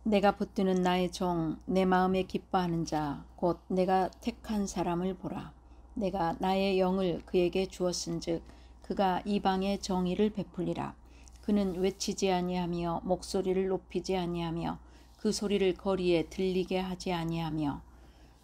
내가 붙드는 나의 종, 내 마음에 기뻐하는 자, 곧 내가 택한 사람을 보라. 내가 나의 영을 그에게 주었은즉 그가 이방의 정의를 베풀리라. 그는 외치지 아니하며 목소리를 높이지 아니하며 그 소리를 거리에 들리게 하지 아니하며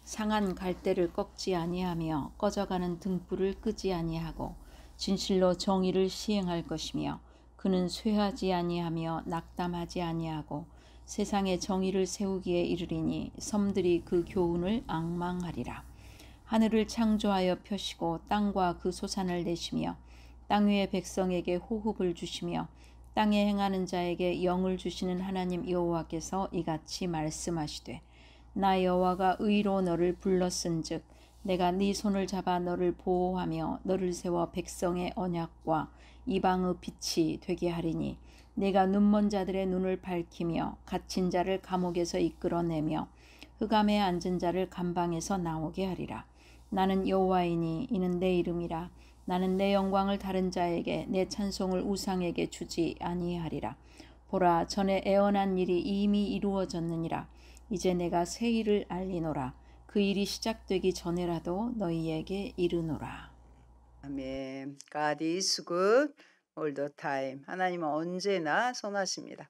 상한 갈대를 꺾지 아니하며 꺼져가는 등불을 끄지 아니하고 진실로 정의를 시행할 것이며 그는 쇠하지 아니하며 낙담하지 아니하고 세상에 정의를 세우기에 이르리니 섬들이 그 교훈을 앙망하리라. 하늘을 창조하여 펴시고 땅과 그 소산을 내시며 땅 위의 백성에게 호흡을 주시며 땅에 행하는 자에게 영을 주시는 하나님 여호와께서 이같이 말씀하시되 나 여호와가 의로 너를 불렀은즉 내가 네 손을 잡아 너를 보호하며 너를 세워 백성의 언약과 이방의 빛이 되게 하리니 내가 눈먼 자들의 눈을 밝히며 갇힌 자를 감옥에서 이끌어내며 흑암에 앉은 자를 감방에서 나오게 하리라. 나는 여호와이니 이는 내 이름이라. 나는 내 영광을 다른 자에게 내 찬송을 우상에게 주지 아니하리라. 보라, 전에 애언한 일이 이미 이루어졌느니라. 이제 내가 새 일을 알리노라. 그 일이 시작되기 전에라도 너희에게 이르노라. 아멘. God is good all the time. 하나님은 언제나 선하십니다.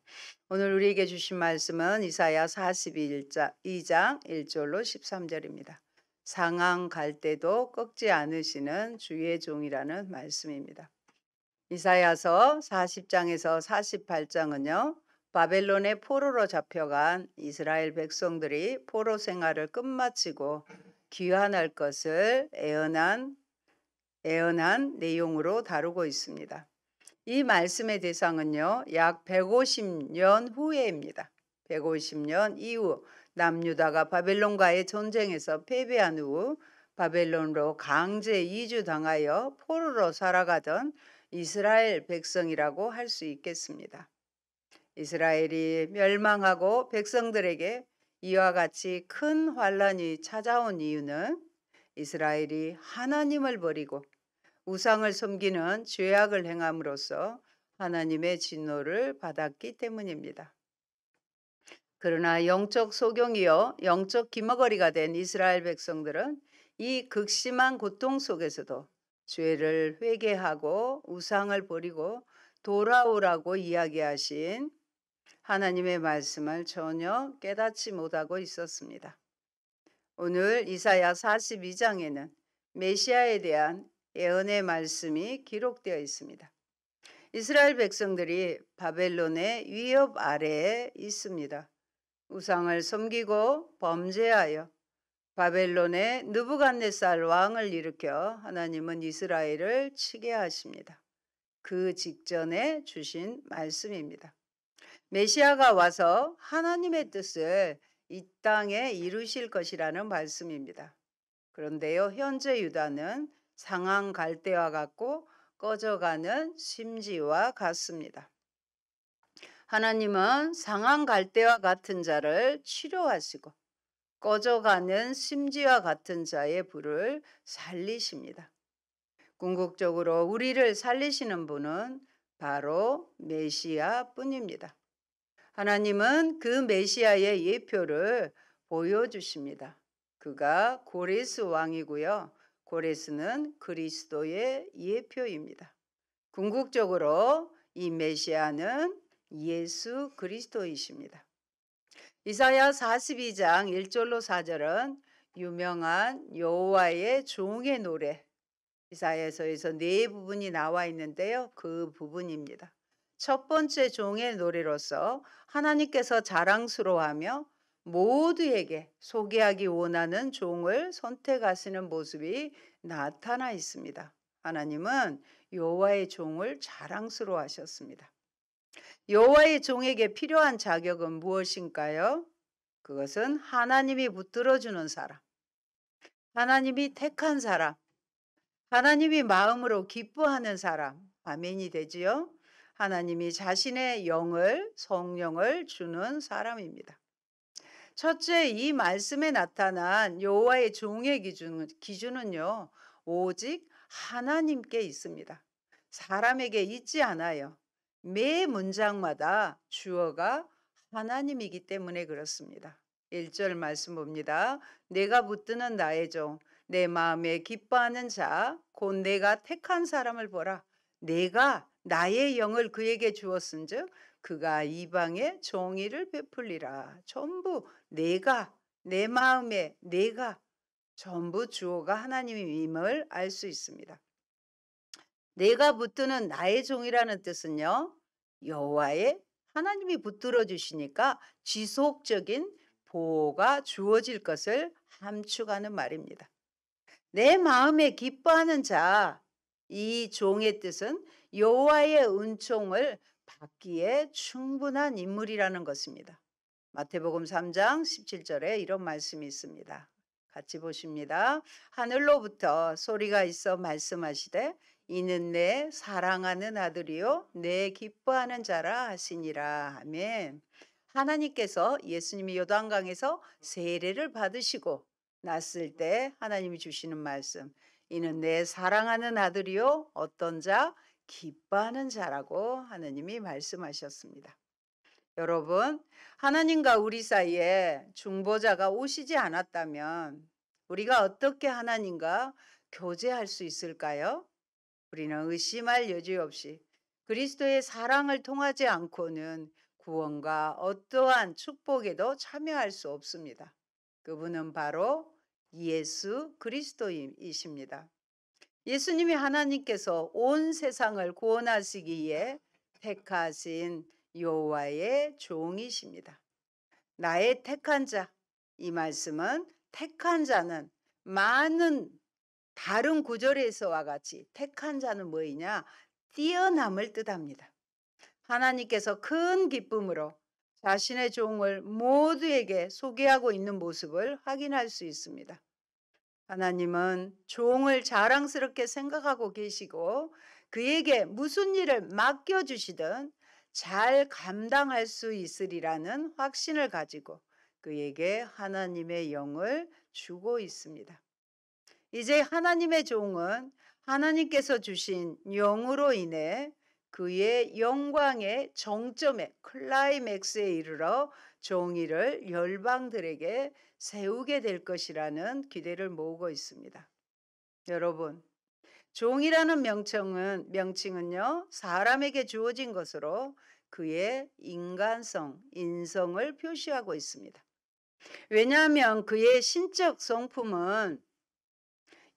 오늘 우리에게 주신 말씀은 이사야 42장 1절로 13절입니다. 상한 갈대도 꺾지 않으시는 주의 종이라는 말씀입니다. 이사야서 40장에서 48장은요. 바벨론의 포로로 잡혀간 이스라엘 백성들이 포로 생활을 끝마치고 귀환할 것을 애언한 내용으로 다루고 있습니다. 이 말씀의 대상은요. 약 150년 후에입니다. 150년 이후 남유다가 바벨론과의 전쟁에서 패배한 후 바벨론으로 강제 이주당하여 포로로 살아가던 이스라엘 백성이라고 할 수 있겠습니다. 이스라엘이 멸망하고 백성들에게 이와 같이 큰 환란이 찾아온 이유는 이스라엘이 하나님을 버리고 우상을 섬기는 죄악을 행함으로써 하나님의 진노를 받았기 때문입니다. 그러나 영적 소경이요 영적 기머거리가 된 이스라엘 백성들은 이 극심한 고통 속에서도 죄를 회개하고 우상을 버리고 돌아오라고 이야기하신 하나님의 말씀을 전혀 깨닫지 못하고 있었습니다. 오늘 이사야 42장에는 메시아에 대한 예언의 말씀이 기록되어 있습니다. 이스라엘 백성들이 바벨론의 위협 아래에 있습니다. 우상을 섬기고 범죄하여 바벨론의 느부갓네살 왕을 일으켜 하나님은 이스라엘을 치게 하십니다. 그 직전에 주신 말씀입니다. 메시아가 와서 하나님의 뜻을 이 땅에 이루실 것이라는 말씀입니다. 그런데요, 현재 유다는 상한 갈대와 같고 꺼져가는 심지와 같습니다. 하나님은 상한 갈대와 같은 자를 치료하시고 꺼져가는 심지와 같은 자의 불을 살리십니다. 궁극적으로 우리를 살리시는 분은 바로 메시아 뿐입니다. 하나님은 그 메시아의 예표를 보여주십니다. 그가 고레스 왕이고요. 고레스는 그리스도의 예표입니다. 궁극적으로 이 메시아는 예수 그리스도이십니다. 이사야 42장 1절로 4절은 유명한 여호와의 종의 노래, 이사야서에서 네 부분이 나와 있는데요. 그 부분입니다. 첫 번째 종의 노래로서 하나님께서 자랑스러워하며 모두에게 소개하기 원하는 종을 선택하시는 모습이 나타나 있습니다. 하나님은 여호와의 종을 자랑스러워하셨습니다. 여호와의 종에게 필요한 자격은 무엇인가요? 그것은 하나님이 붙들어주는 사람, 하나님이 택한 사람, 하나님이 마음으로 기뻐하는 사람, 아멘이 되지요? 하나님이 자신의 영을, 성령을 주는 사람입니다. 첫째, 이 말씀에 나타난 여호와의 종의 기준은요, 오직 하나님께 있습니다. 사람에게 있지 않아요. 매 문장마다 주어가 하나님이기 때문에 그렇습니다. 1절 말씀 봅니다. 내가 붙드는 나의 종, 내 마음에 기뻐하는 자, 곧 내가 택한 사람을 보라. 내가 나의 영을 그에게 주었은즉 그가 이방에 정의를 베풀리라. 전부 내가, 내 마음에 내가, 전부 주어가 하나님임을 알 수 있습니다. 내가 붙드는 나의 종이라는 뜻은요, 여호와의 하나님이 붙들어 주시니까 지속적인 보호가 주어질 것을 함축하는 말입니다. 내 마음에 기뻐하는 자, 이 종의 뜻은 여호와의 은총을 받기에 충분한 인물이라는 것입니다. 마태복음 3장 17절에 이런 말씀이 있습니다. 같이 보십니다. 하늘로부터 소리가 있어 말씀하시되 이는 내 사랑하는 아들이요 내 기뻐하는 자라 하시니라. 아멘. 하나님께서 예수님이 요단강에서 세례를 받으시고 났을 때 하나님이 주시는 말씀, 이는 내 사랑하는 아들이요 어떤 자 기뻐하는 자라고 하나님이 말씀하셨습니다. 여러분, 하나님과 우리 사이에 중보자가 오시지 않았다면 우리가 어떻게 하나님과 교제할 수 있을까요? 우리는 의심할 여지 없이 그리스도의 사랑을 통하지 않고는 구원과 어떠한 축복에도 참여할 수 없습니다. 그분은 바로 예수 그리스도이십니다. 예수님이 하나님께서 온 세상을 구원하시기 위해 택하신 여호와의 종이십니다. 나의 택한 자, 이 말씀은 택한 자는 많은 다른 구절에서와 같이 택한 자는 뭐이냐? 뛰어남을 뜻합니다. 하나님께서 큰 기쁨으로 자신의 종을 모두에게 소개하고 있는 모습을 확인할 수 있습니다. 하나님은 종을 자랑스럽게 생각하고 계시고 그에게 무슨 일을 맡겨주시든 잘 감당할 수 있으리라는 확신을 가지고 그에게 하나님의 영을 주고 있습니다. 이제 하나님의 종은 하나님께서 주신 영으로 인해 그의 영광의 정점에 클라이맥스에 이르러 정의를 열방들에게 세우게 될 것이라는 기대를 모으고 있습니다. 여러분, 종이라는 명칭은요, 사람에게 주어진 것으로 그의 인간성, 인성을 표시하고 있습니다. 왜냐하면 그의 신적 성품은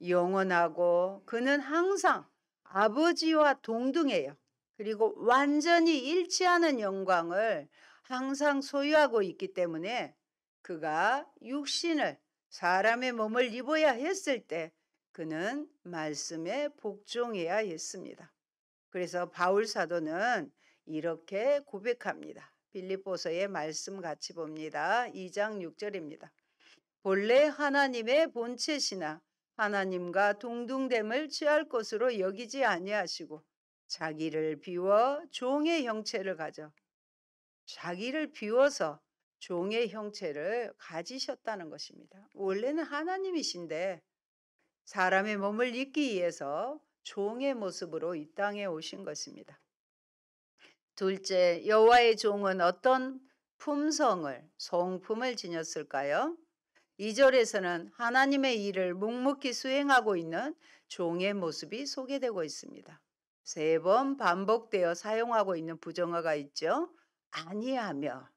영원하고 그는 항상 아버지와 동등해요. 그리고 완전히 일치하는 영광을 항상 소유하고 있기 때문에 그가 육신을 사람의 몸을 입어야 했을 때 그는 말씀에 복종해야 했습니다. 그래서 바울 사도는 이렇게 고백합니다. 빌립보서의 말씀 같이 봅니다. 2장 6절입니다. 본래 하나님의 본체시나 하나님과 동등됨을 취할 것으로 여기지 아니하시고 자기를 비워 종의 형체를 가져 자기를 비워서 종의 형체를 가지셨다는 것입니다. 원래는 하나님이신데 사람의 몸을 입기 위해서 종의 모습으로 이 땅에 오신 것입니다. 둘째, 여호와의 종은 어떤 성품을 지녔을까요? 2절에서는 하나님의 일을 묵묵히 수행하고 있는 종의 모습이 소개되고 있습니다. 3번 반복되어 사용하고 있는 부정어가 있죠. 아니하며,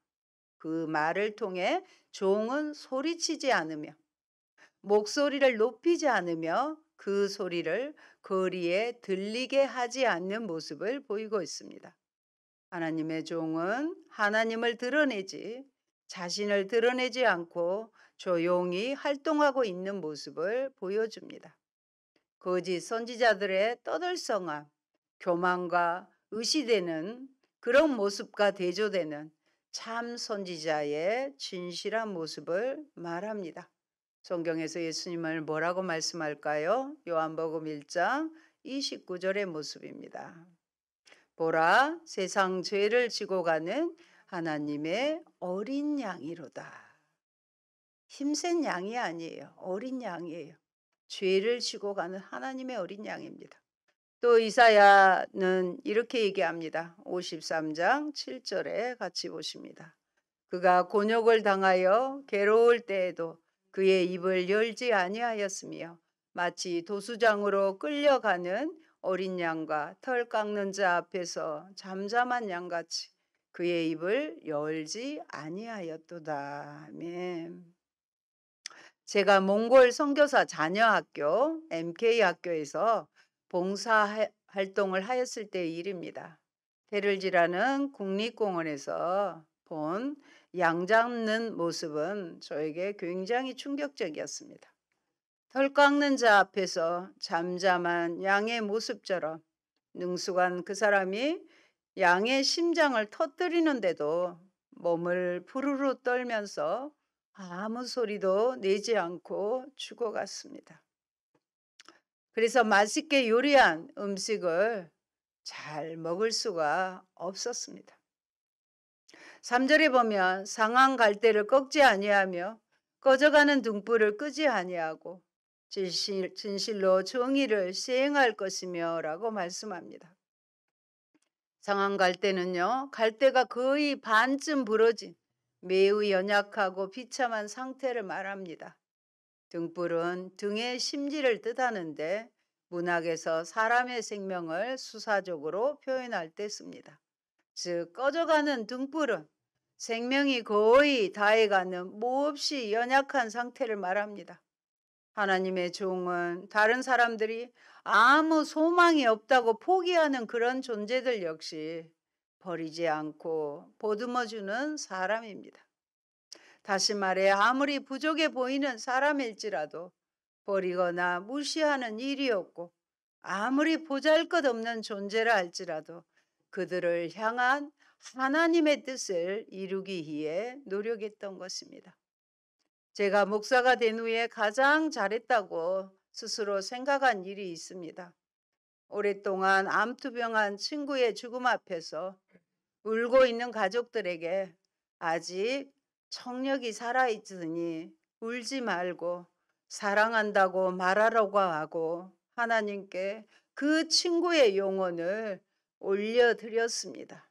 그 말을 통해 종은 소리치지 않으며 목소리를 높이지 않으며 그 소리를 거리에 들리게 하지 않는 모습을 보이고 있습니다. 하나님의 종은 하나님을 드러내지 자신을 드러내지 않고 조용히 활동하고 있는 모습을 보여줍니다. 거짓 선지자들의 떠들썩함, 교만과 의시되는 그런 모습과 대조되는 참 선지자의 진실한 모습을 말합니다. 성경에서 예수님을 뭐라고 말씀할까요? 요한복음 1장 29절의 모습입니다. 보라, 세상 죄를 지고 가는 하나님의 어린 양이로다. 힘센 양이 아니에요. 어린 양이에요. 죄를 지고 가는 하나님의 어린 양입니다. 또 이사야는 이렇게 얘기합니다. 53장 7절에 같이 보십니다. 그가 곤욕을 당하여 괴로울 때에도 그의 입을 열지 아니하였으며 마치 도수장으로 끌려가는 어린 양과 털 깎는 자 앞에서 잠잠한 양같이 그의 입을 열지 아니하였도다. 아멘. 제가 몽골 선교사 자녀학교 MK 학교에서 봉사 활동을 하였을 때의 일입니다. 테를지라는 국립공원에서 본 양 잡는 모습은 저에게 굉장히 충격적이었습니다. 털 깎는 자 앞에서 잠잠한 양의 모습처럼 능숙한 그 사람이 양의 심장을 터뜨리는데도 몸을 부르르 떨면서 아무 소리도 내지 않고 죽어갔습니다. 그래서 맛있게 요리한 음식을 잘 먹을 수가 없었습니다. 3절에 보면 상한 갈대를 꺾지 아니하며 꺼져가는 등불을 끄지 아니하고 진실로 정의를 시행할 것이며 라고 말씀합니다. 상한 갈대는요, 갈대가 거의 반쯤 부러진 매우 연약하고 비참한 상태를 말합니다. 등불은 등의 심지를 뜻하는데 문학에서 사람의 생명을 수사적으로 표현할 때 씁니다. 즉 꺼져가는 등불은 생명이 거의 다해가는 몹시 연약한 상태를 말합니다. 하나님의 종은 다른 사람들이 아무 소망이 없다고 포기하는 그런 존재들 역시 버리지 않고 보듬어주는 사람입니다. 다시 말해 아무리 부족해 보이는 사람일지라도 버리거나 무시하는 일이 없고 아무리 보잘것없는 존재라 할지라도 그들을 향한 하나님의 뜻을 이루기 위해 노력했던 것입니다. 제가 목사가 된 후에 가장 잘했다고 스스로 생각한 일이 있습니다. 오랫동안 암투병한 친구의 죽음 앞에서 울고 있는 가족들에게 아직 청력이 살아있으니 울지 말고 사랑한다고 말하라고 하고 하나님께 그 친구의 영혼을 올려드렸습니다.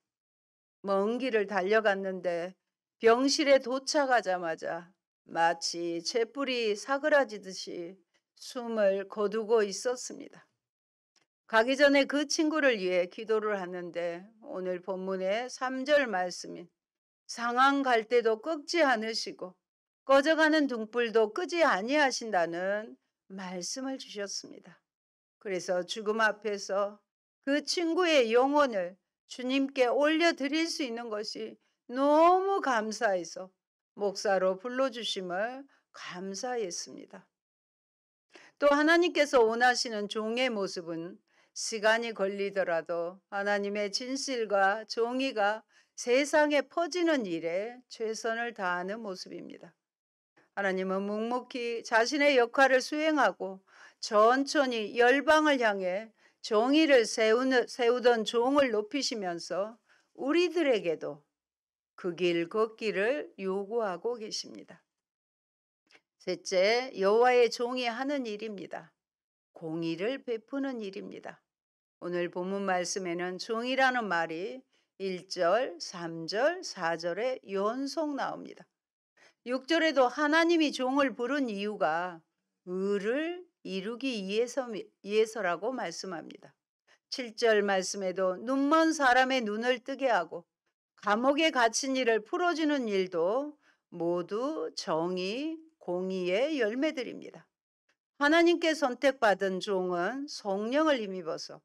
먼 길을 달려갔는데 병실에 도착하자마자 마치 잿불이 사그라지듯이 숨을 거두고 있었습니다. 가기 전에 그 친구를 위해 기도를 하는데 오늘 본문의 3절 말씀인 상한 갈대도 꺾지 않으시고 꺼져가는 등불도 끄지 아니하신다는 말씀을 주셨습니다. 그래서 죽음 앞에서 그 친구의 영혼을 주님께 올려드릴 수 있는 것이 너무 감사해서 목사로 불러주심을 감사했습니다. 또 하나님께서 원하시는 종의 모습은 시간이 걸리더라도 하나님의 진실과 정의가 세상에 퍼지는 일에 최선을 다하는 모습입니다. 하나님은 묵묵히 자신의 역할을 수행하고 천천히 열방을 향해 정의를 세우던 종을 높이시면서 우리들에게도 그 길 걷기를 요구하고 계십니다. 셋째, 여호와의 종이 하는 일입니다. 공의를 베푸는 일입니다. 오늘 본문 말씀에는 종이라는 말이 1절, 3절, 4절에 연속 나옵니다. 6절에도 하나님이 종을 부른 이유가 의를 이루기 위해서라고 말씀합니다. 7절 말씀에도 눈먼 사람의 눈을 뜨게 하고 감옥에 갇힌 이를 풀어주는 일도 모두 정의, 공의의 열매들입니다. 하나님께 선택받은 종은 성령을 힘입어서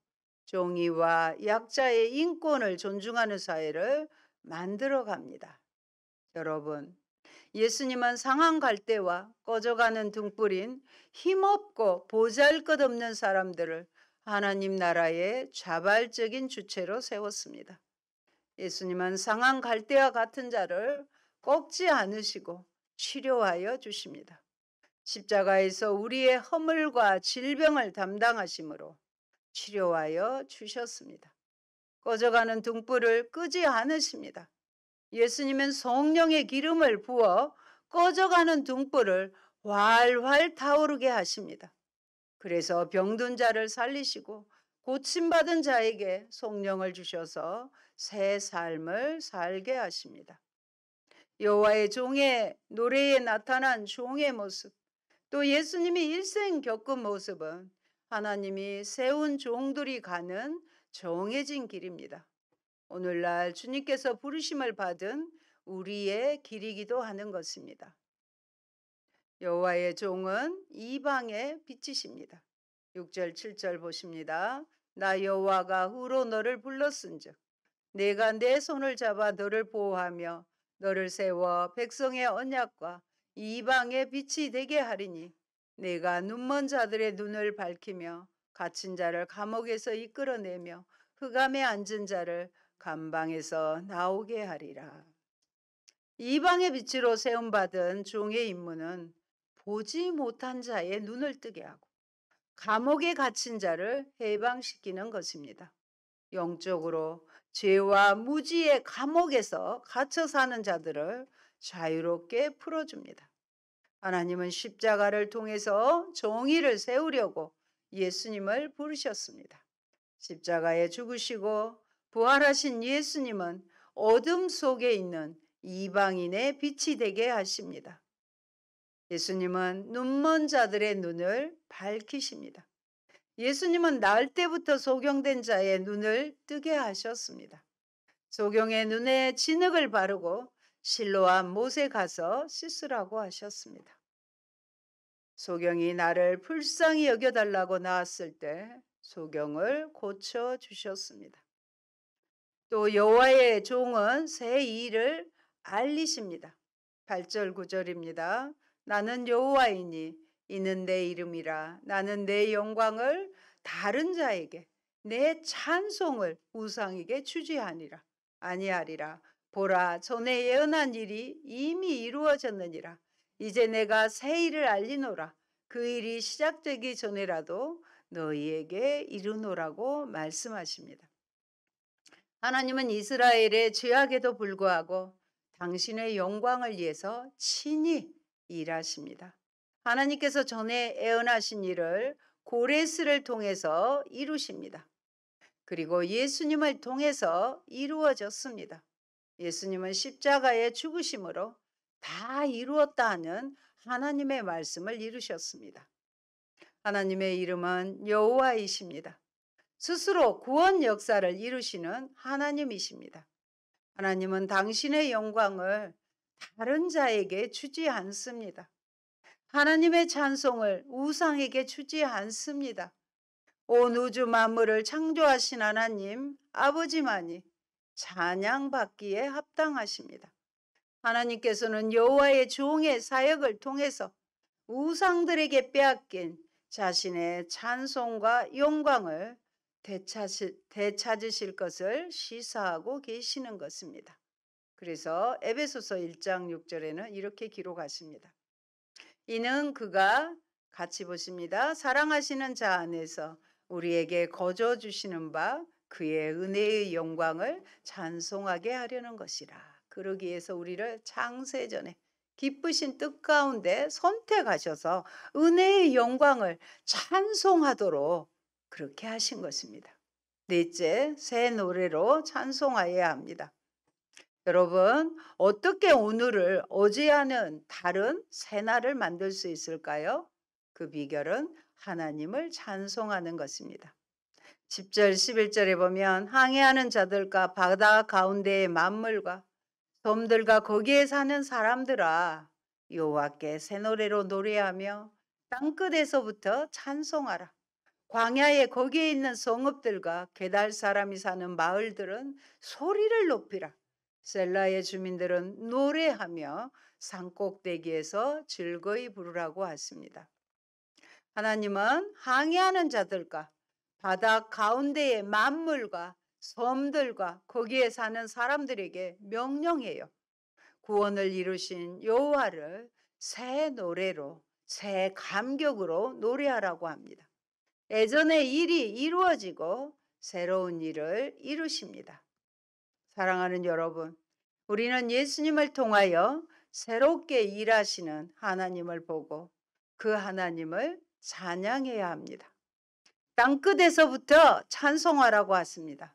정의와 약자의 인권을 존중하는 사회를 만들어갑니다. 여러분, 예수님은 상한 갈대와 꺼져가는 등불인 힘없고 보잘것없는 사람들을 하나님 나라의 자발적인 주체로 세웠습니다. 예수님은 상한 갈대와 같은 자를 꺾지 않으시고 치료하여 주십니다. 십자가에서 우리의 허물과 질병을 담당하심으로 치료하여 주셨습니다. 꺼져가는 등불을 끄지 않으십니다. 예수님은 성령의 기름을 부어 꺼져가는 등불을 활활 타오르게 하십니다. 그래서 병든 자를 살리시고 고침받은 자에게 성령을 주셔서 새 삶을 살게 하십니다. 여호와의 종의 노래에 나타난 종의 모습, 또 예수님이 일생 겪은 모습은 하나님이 세운 종들이 가는 정해진 길입니다. 오늘날 주님께서 부르심을 받은 우리의 길이기도 하는 것입니다. 여호와의 종은 이방의 빛이십니다. 6절 7절 보십니다. 나 여호와가 후로 너를 불렀은즉 내가 내 손을 잡아 너를 보호하며 너를 세워 백성의 언약과 이방의 빛이 되게 하리니 내가 눈먼 자들의 눈을 밝히며 갇힌 자를 감옥에서 이끌어내며 흑암에 앉은 자를 감방에서 나오게 하리라. 이방의 빛으로 세움받은 종의 임무는 보지 못한 자의 눈을 뜨게 하고 감옥에 갇힌 자를 해방시키는 것입니다. 영적으로 죄와 무지의 감옥에서 갇혀 사는 자들을 자유롭게 풀어줍니다. 하나님은 십자가를 통해서 정의를 세우려고 예수님을 부르셨습니다. 십자가에 죽으시고 부활하신 예수님은 어둠 속에 있는 이방인의 빛이 되게 하십니다. 예수님은 눈먼 자들의 눈을 밝히십니다. 예수님은 날 때부터 소경된 자의 눈을 뜨게 하셨습니다. 소경의 눈에 진흙을 바르고 실로암 못에 가서 씻으라고 하셨습니다. 소경이 나를 불쌍히 여겨달라고 나왔을 때 소경을 고쳐주셨습니다. 또 여호와의 종은 새 일을 알리십니다. 8절 9절입니다. 나는 여호와이니 이는 내 이름이라. 나는 내 영광을 다른 자에게 내 찬송을 우상에게 주지 아니하리라. 보라, 전에 예언한 일이 이미 이루어졌느니라. 이제 내가 새 일을 알리노라. 그 일이 시작되기 전에라도 너희에게 이르노라고 말씀하십니다. 하나님은 이스라엘의 죄악에도 불구하고 당신의 영광을 위해서 친히 일하십니다. 하나님께서 전에 예언하신 일을 고레스를 통해서 이루십니다. 그리고 예수님을 통해서 이루어졌습니다. 예수님은 십자가의 죽으심으로 다 이루었다 하는 하나님의 말씀을 이루셨습니다. 하나님의 이름은 여호와이십니다. 스스로 구원 역사를 이루시는 하나님이십니다. 하나님은 당신의 영광을 다른 자에게 주지 않습니다. 하나님의 찬송을 우상에게 주지 않습니다. 온 우주 만물을 창조하신 하나님 아버지만이 찬양받기에 합당하십니다. 하나님께서는 여호와의 종의 사역을 통해서 우상들에게 빼앗긴 자신의 찬송과 영광을 되찾으실 것을 시사하고 계시는 것입니다. 그래서 에베소서 1장 6절에는 이렇게 기록하십니다. 이는 그가 같이 보십니다. 사랑하시는 자 안에서 우리에게 거저 주시는 바 그의 은혜의 영광을 찬송하게 하려는 것이라. 그러기 위해서 우리를 창세전에 기쁘신 뜻 가운데 선택하셔서 은혜의 영광을 찬송하도록 그렇게 하신 것입니다. 넷째, 새 노래로 찬송하여야 합니다. 여러분, 어떻게 오늘을 어제와는 다른 새날을 만들 수 있을까요? 그 비결은 하나님을 찬송하는 것입니다. 10절 11절에 보면 항해하는 자들과 바다 가운데의 만물과 섬들과 거기에 사는 사람들아 여호와께 새 노래로 노래하며 땅끝에서부터 찬송하라. 광야에 거기에 있는 성읍들과 게달 사람이 사는 마을들은 소리를 높이라. 셀라의 주민들은 노래하며 산꼭대기에서 즐거이 부르라고 하십니다. 하나님은 항해하는 자들과 바다 가운데의 만물과 섬들과 거기에 사는 사람들에게 명령해요. 구원을 이루신 여호와를 새 노래로, 새 감격으로 노래하라고 합니다. 예전의 일이 이루어지고 새로운 일을 이루십니다. 사랑하는 여러분, 우리는 예수님을 통하여 새롭게 일하시는 하나님을 보고 그 하나님을 찬양해야 합니다. 땅끝에서부터 찬송하라고 하십니다.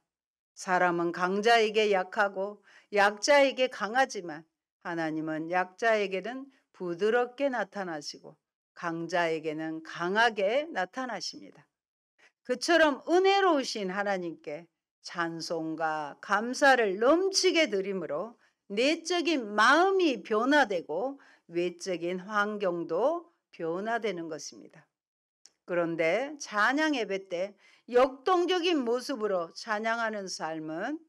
사람은 강자에게 약하고 약자에게 강하지만 하나님은 약자에게는 부드럽게 나타나시고 강자에게는 강하게 나타나십니다. 그처럼 은혜로우신 하나님께 찬송과 감사를 넘치게 드림으로 내적인 마음이 변화되고 외적인 환경도 변화되는 것입니다. 그런데 찬양 예배 때 역동적인 모습으로 찬양하는 삶은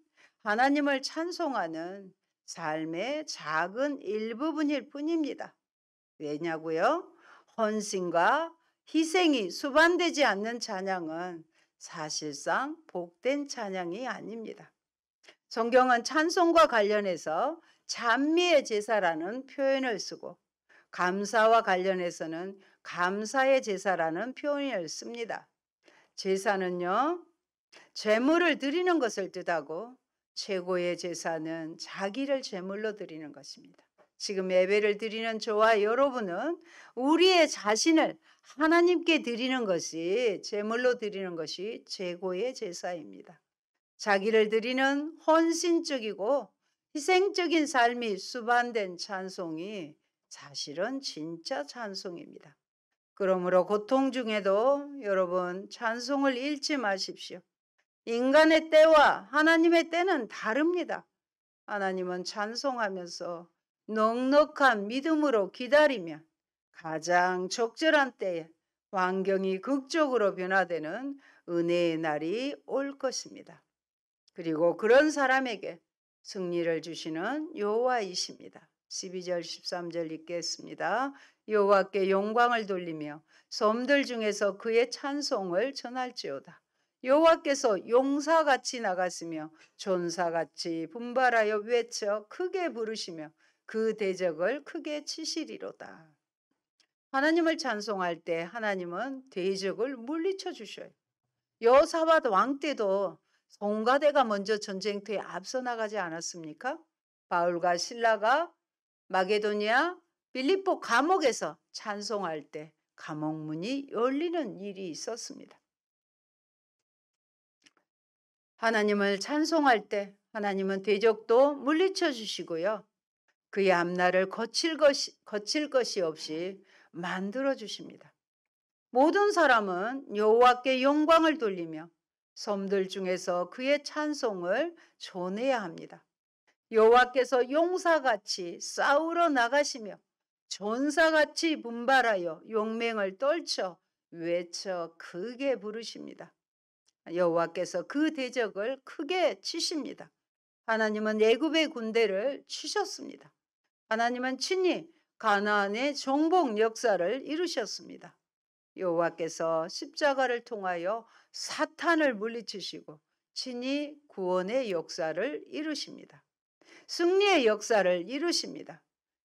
하나님을 찬송하는 삶의 작은 일부분일 뿐입니다. 왜냐고요? 헌신과 희생이 수반되지 않는 찬양은 사실상 복된 찬양이 아닙니다. 성경은 찬송과 관련해서 찬미의 제사라는 표현을 쓰고 감사와 관련해서는 감사의 제사라는 표현을 씁니다. 제사는요, 제물을 드리는 것을 뜻하고 최고의 제사는 자기를 제물로 드리는 것입니다. 지금 예배를 드리는 저와 여러분은 우리의 자신을 하나님께 드리는 것이, 제물로 드리는 것이 최고의 제사입니다. 자기를 드리는 헌신적이고 희생적인 삶이 수반된 찬송이 사실은 진짜 찬송입니다. 그러므로 고통 중에도 여러분 찬송을 잃지 마십시오. 인간의 때와 하나님의 때는 다릅니다. 하나님은 찬송하면서 넉넉한 믿음으로 기다리면 가장 적절한 때에 환경이 극적으로 변화되는 은혜의 날이 올 것입니다. 그리고 그런 사람에게 승리를 주시는 여호와이십니다. 12절 13절 읽겠습니다. 여호와께 영광을 돌리며 섬들 중에서 그의 찬송을 전할지어다. 여호와께서 용사같이 나가시며 전사같이 분발하여 외쳐 크게 부르시며 그 대적을 크게 치시리로다. 하나님을 찬송할 때 하나님은 대적을 물리쳐 주셔요. 여호사밧 왕 때도 송가대가 먼저 전쟁터에 앞서 나가지 않았습니까? 바울과 실라가 마게도니아 빌립보 감옥에서 찬송할 때 감옥문이 열리는 일이 있었습니다. 하나님을 찬송할 때 하나님은 대적도 물리쳐 주시고요. 그의 앞날을 거칠 것이 없이 만들어 주십니다. 모든 사람은 여호와께 영광을 돌리며 섬들 중에서 그의 찬송을 전해야 합니다. 여호와께서 용사같이 싸우러 나가시며 전사같이 분발하여 용맹을 떨쳐 외쳐 크게 부르십니다. 여호와께서 그 대적을 크게 치십니다. 하나님은 애굽의 군대를 치셨습니다. 하나님은 친히 가나안의 정복 역사를 이루셨습니다. 여호와께서 십자가를 통하여 사탄을 물리치시고 친히 구원의 역사를 이루십니다. 승리의 역사를 이루십니다.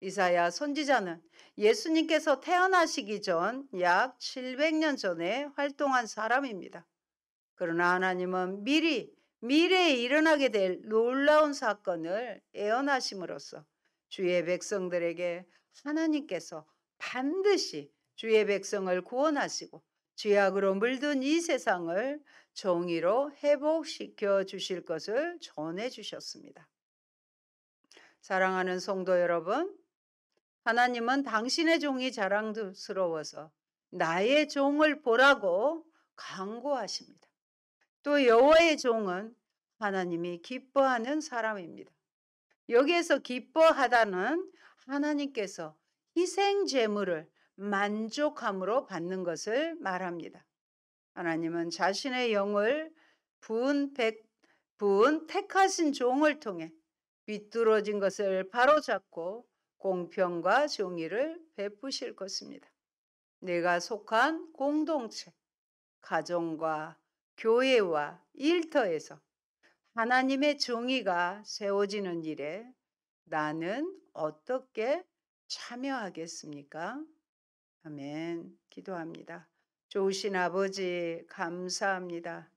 이사야 선지자는 예수님께서 태어나시기 전 약 700년 전에 활동한 사람입니다. 그러나 하나님은 미래에 일어나게 될 놀라운 사건을 예언하심으로써 주의 백성들에게 하나님께서 반드시 주의 백성을 구원하시고 죄악으로 물든 이 세상을 정의로 회복시켜 주실 것을 전해 주셨습니다. 사랑하는 성도 여러분, 하나님은 당신의 종이 자랑스러워서 나의 종을 보라고 간구하십니다. 또 여호와의 종은 하나님이 기뻐하는 사람입니다. 여기에서 기뻐하다는 하나님께서 희생 제물을 만족함으로 받는 것을 말합니다. 하나님은 자신의 영을 부은 택하신 종을 통해 비뚤어진 것을 바로잡고 공평과 정의를 베푸실 것입니다. 내가 속한 공동체, 가정과 교회와 일터에서 하나님의 정의가 세워지는 일에 나는 어떻게 참여하겠습니까? 아멘. 기도합니다. 좋으신 아버지, 감사합니다.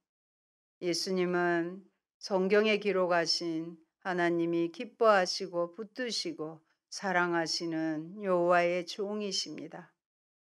예수님은 성경에 기록하신 하나님이 기뻐하시고 붙드시고 사랑하시는 여호와의 종이십니다.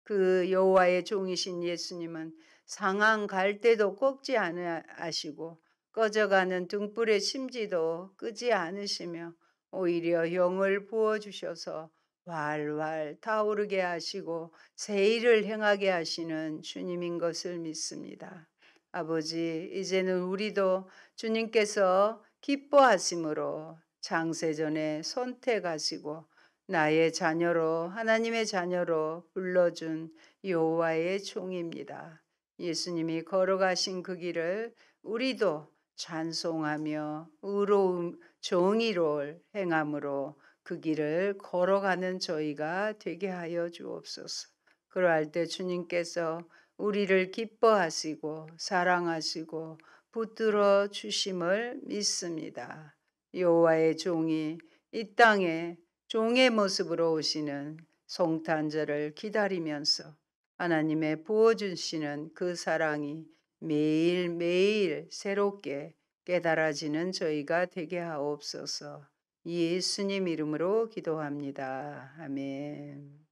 그 여호와의 종이신 예수님은 상한 갈 때도 꺾지 않으시고 꺼져가는 등불의 심지도 끄지 않으시며 오히려 영을 부어주셔서 활활 타오르게 하시고 새 일을 행하게 하시는 주님인 것을 믿습니다. 아버지, 이제는 우리도 주님께서 기뻐하심으로 장세전에 선택하시고 나의 자녀로, 하나님의 자녀로 불러준 여호와의 종입니다. 예수님이 걸어가신 그 길을 우리도 찬송하며 의로움, 정의를 행함으로 그 길을 걸어가는 저희가 되게 하여 주옵소서. 그러할 때 주님께서 우리를 기뻐하시고 사랑하시고 붙들어 주심을 믿습니다. 여호와의 종이 이 땅에 종의 모습으로 오시는 성탄절을 기다리면서 하나님의 부어주시는 그 사랑이 매일매일 새롭게 깨달아지는 저희가 되게 하옵소서. 예수님 이름으로 기도합니다. 아멘.